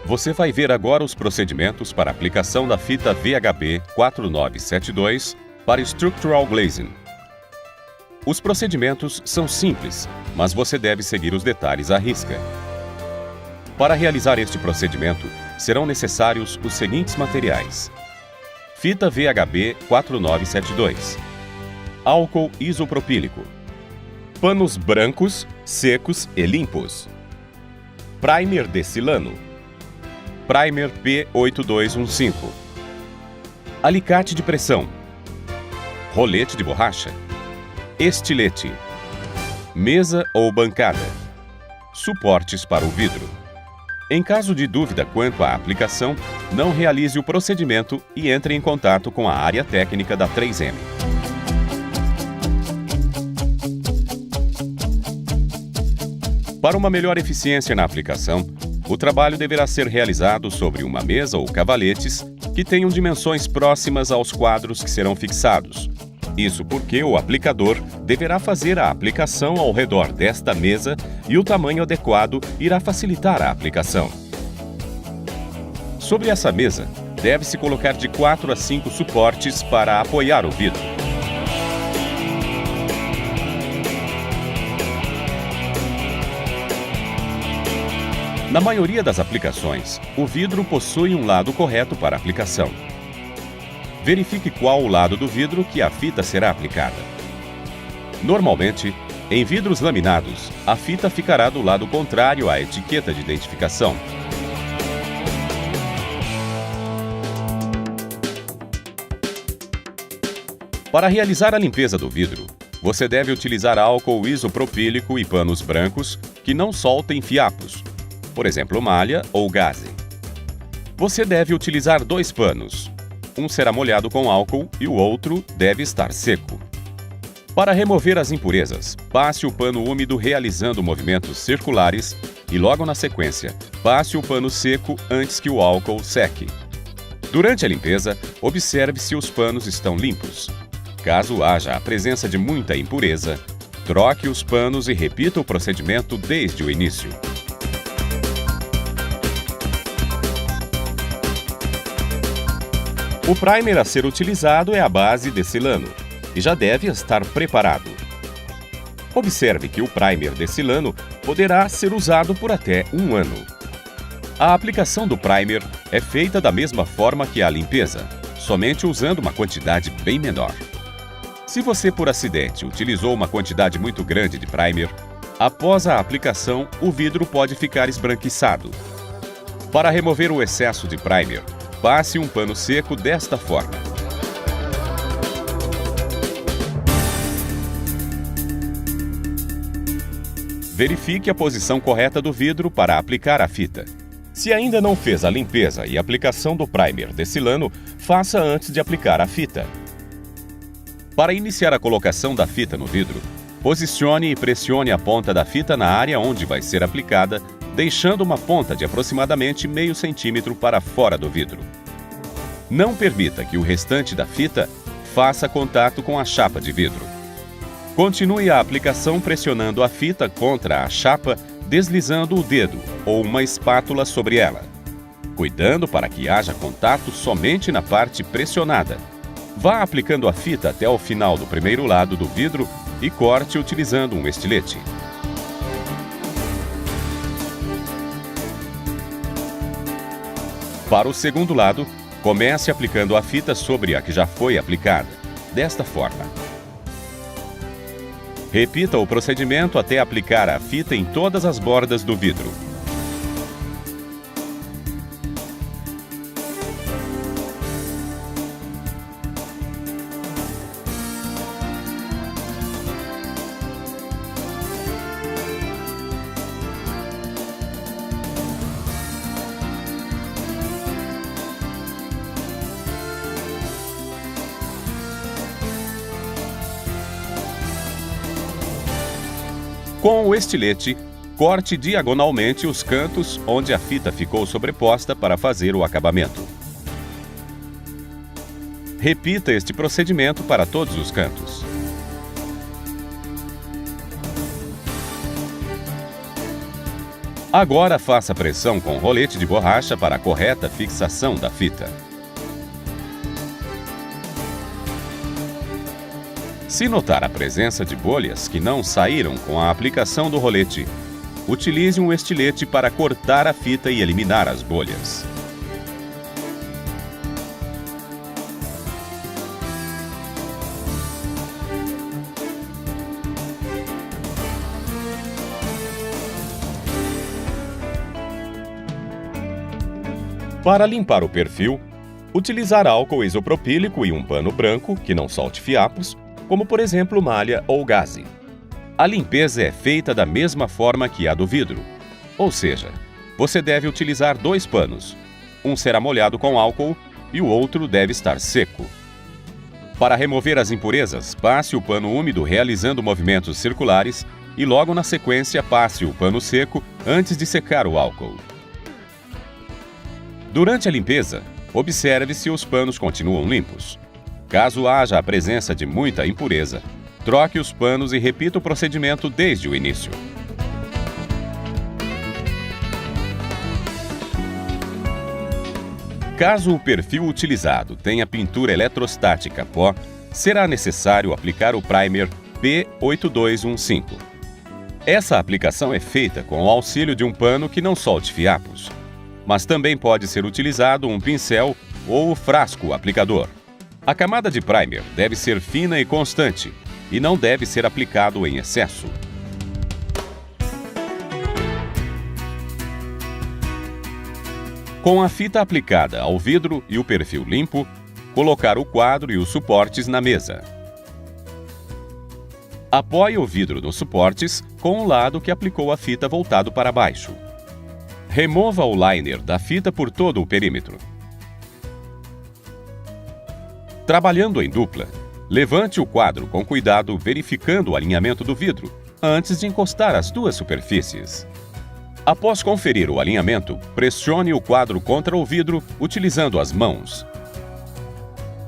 Você vai ver agora os procedimentos para a aplicação da fita VHB 4972 para Structural Glazing. Os procedimentos são simples, mas você deve seguir os detalhes à risca. Para realizar este procedimento, serão necessários os seguintes materiais: fita VHB 4972, álcool isopropílico, panos brancos, secos e limpos, primer de silano, primer P8215, alicate de pressão, rolete de borracha, estilete, mesa ou bancada, suportes para o vidro. Em caso de dúvida quanto à aplicação, não realize o procedimento e entre em contato com a área técnica da 3M. Para uma melhor eficiência na aplicação, o trabalho deverá ser realizado sobre uma mesa ou cavaletes que tenham dimensões próximas aos quadros que serão fixados. Isso porque o aplicador deverá fazer a aplicação ao redor desta mesa e o tamanho adequado irá facilitar a aplicação. Sobre essa mesa, deve-se colocar de 4 a 5 suportes para apoiar o vidro. Na maioria das aplicações, o vidro possui um lado correto para a aplicação. Verifique qual o lado do vidro que a fita será aplicada. Normalmente, em vidros laminados, a fita ficará do lado contrário à etiqueta de identificação. Para realizar a limpeza do vidro, você deve utilizar álcool isopropílico e panos brancos que não soltem fiapos, por exemplo, malha ou gaze. Você deve utilizar 2 panos. Um será molhado com álcool e o outro deve estar seco. Para remover as impurezas, passe o pano úmido realizando movimentos circulares e, logo na sequência, passe o pano seco antes que o álcool seque. Durante a limpeza, observe se os panos estão limpos. Caso haja a presença de muita impureza, troque os panos e repita o procedimento desde o início. O primer a ser utilizado é a base de silano e já deve estar preparado. Observe que o primer de silano poderá ser usado por até 1 ano. A aplicação do primer é feita da mesma forma que a limpeza, somente usando uma quantidade bem menor. Se você por acidente utilizou uma quantidade muito grande de primer, após a aplicação o vidro pode ficar esbranquiçado. Para remover o excesso de primer, passe um pano seco desta forma. Verifique a posição correta do vidro para aplicar a fita. Se ainda não fez a limpeza e aplicação do primer de silano, faça antes de aplicar a fita. Para iniciar a colocação da fita no vidro, posicione e pressione a ponta da fita na área onde vai ser aplicada, deixando uma ponta de aproximadamente meio centímetro para fora do vidro. Não permita que o restante da fita faça contato com a chapa de vidro. Continue a aplicação pressionando a fita contra a chapa, deslizando o dedo ou uma espátula sobre ela, cuidando para que haja contato somente na parte pressionada. Vá aplicando a fita até o final do primeiro lado do vidro e corte utilizando um estilete. Para o segundo lado, comece aplicando a fita sobre a que já foi aplicada, desta forma. Repita o procedimento até aplicar a fita em todas as bordas do vidro. Com o estilete, corte diagonalmente os cantos onde a fita ficou sobreposta para fazer o acabamento. Repita este procedimento para todos os cantos. Agora faça pressão com rolete de borracha para a correta fixação da fita. Se notar a presença de bolhas que não saíram com a aplicação do rolete, utilize um estilete para cortar a fita e eliminar as bolhas. Para limpar o perfil, utilizar álcool isopropílico e um pano branco que não solte fiapos, como por exemplo malha ou gaze. A limpeza é feita da mesma forma que a do vidro, ou seja, você deve utilizar 2 panos. Um será molhado com álcool e o outro deve estar seco. Para remover as impurezas, passe o pano úmido realizando movimentos circulares e logo na sequência passe o pano seco antes de secar o álcool. Durante a limpeza, observe se os panos continuam limpos. Caso haja a presença de muita impureza, troque os panos e repita o procedimento desde o início. Caso o perfil utilizado tenha pintura eletrostática pó, será necessário aplicar o primer P8215. Essa aplicação é feita com o auxílio de um pano que não solte fiapos, mas também pode ser utilizado um pincel ou o frasco aplicador. A camada de primer deve ser fina e constante e não deve ser aplicado em excesso. Com a fita aplicada ao vidro e o perfil limpo, colocar o quadro e os suportes na mesa. Apoie o vidro nos suportes com o lado que aplicou a fita voltado para baixo. Remova o liner da fita por todo o perímetro. Trabalhando em dupla, levante o quadro com cuidado verificando o alinhamento do vidro antes de encostar as duas superfícies. Após conferir o alinhamento, pressione o quadro contra o vidro utilizando as mãos.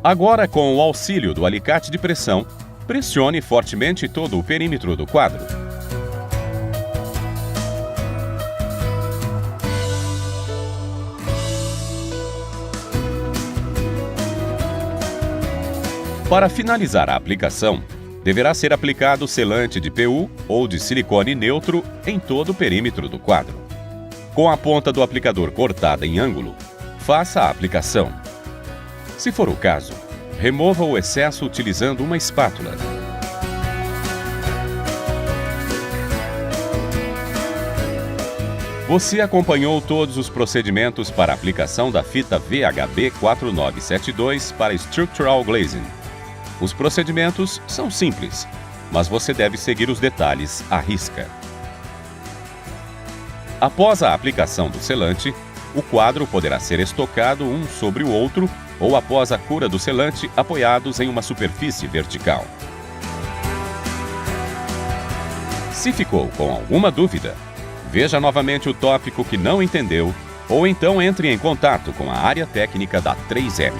Agora, com o auxílio do alicate de pressão, pressione fortemente todo o perímetro do quadro. Para finalizar a aplicação, deverá ser aplicado selante de PU ou de silicone neutro em todo o perímetro do quadro. Com a ponta do aplicador cortada em ângulo, faça a aplicação. Se for o caso, remova o excesso utilizando uma espátula. Você acompanhou todos os procedimentos para a aplicação da fita VHB 4972 para Structural Glazing. Os procedimentos são simples, mas você deve seguir os detalhes à risca. Após a aplicação do selante, o quadro poderá ser estocado um sobre o outro ou após a cura do selante apoiados em uma superfície vertical. Se ficou com alguma dúvida, veja novamente o tópico que não entendeu ou então entre em contato com a área técnica da 3M.